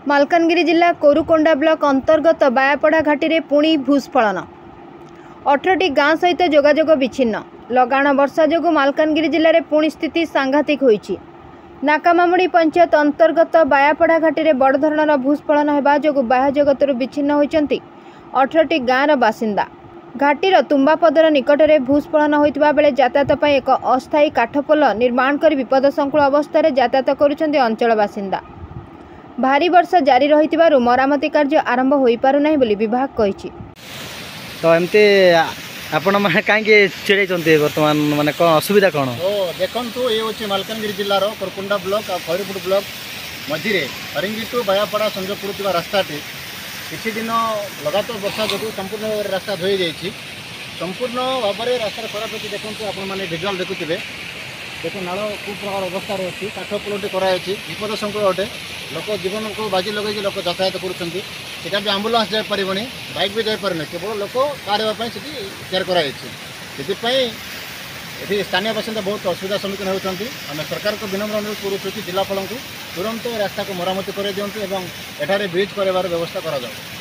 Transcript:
मालकानगिरी जिला कोरुकोंडा ब्लॉक अंतर्गत बायापड़ा घाटी में पुणी भूस्खलन 18टी गाँ सहित जोगाजोग विच्छिन्न। लगाण वर्षा जो मालकानगिरी जिले में पुणी स्थिति सांघातिक होईछि। नाकामामुड़ी पंचायत अंतर्गत बायापड़ा घाटी में बड़ धरणर भूस्खलन होगा जो बाह्य जगत विच्छिन्न होती 18टी गाँवर बासिंदा। घाटीर तुम्बापदर निकट में भूस्खलन होता बेले यातायात एक अस्थायी काठपोल निर्माण कर विपदसंकुल अवस्था यातायात करुछन्ति अंचल बासिंदा। भारी वर्षा जारी रही मरामती कार्य आरंभ हो पारना बोली विभाग कही। तो एमती आपण मैंने कहीं चिड़े बर्तमान माने कौन असुविधा कौन देखु ये हूँ मालकानगिरी जिलार कोरुकोंडा ब्लॉक और खैरपुर ब्लॉक मझे हरिंगी टू बायापड़ा संजोग पड़ुवा रास्ताटी किसी दिन लगातार वर्षा जो संपूर्ण भाव में रास्ता धोई जाइए। संपूर्ण भाव में रास्तार खराब होती देखते आपने विजुआल देखुए। देखो नाल कौ प्रकार अवस्था अच्छी काठ पोलटे कराई विपद संकुल अटे लोक जीवन को बाजी लगे लोक यातायात करा भी आम्बुलांस जापर बाइक भी जापर केवल लोक काढ़ापी तैयार कराई ये स्थानीय बासिंदा बहुत असुविधा सम्मुखीन होती। आम सरकार को विनम्र अनुरोध करूँ कि जिलापाल को तुरंत रास्ता को मरामती कर दिंतु एवं एठारे ब्रिज करार व्यवस्था करा जाए।